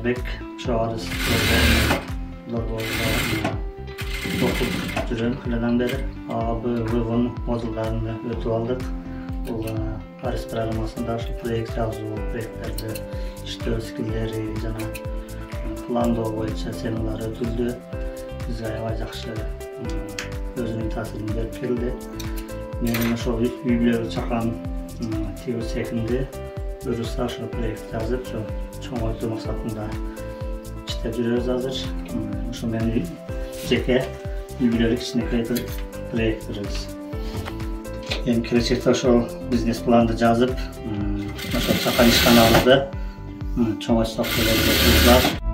Ниязбек жоғары оқып жүрем қырадан бері. В1 модульдарын өтіп алдық. Бұл Арис программасында проект жазу, проекттерді іштеу скиллері, жана пландоо боюнча семиналар өтүлдү. Бизге аябай жакшы өзүнүн таасирин берип келди. Мен ошол үй-бүлөгө чакан тигиз секинде өзүбүз ошол проект жазып, чоңойтуу максатында иштеп жүрөбүз азыр. Ошо менин жеке үй-бүлөлүк кичинекей проектибиз. Эми келечекте ошол бизнес планды жазып, ошол чакан ишканаларды чоңойтсок деп ойлоп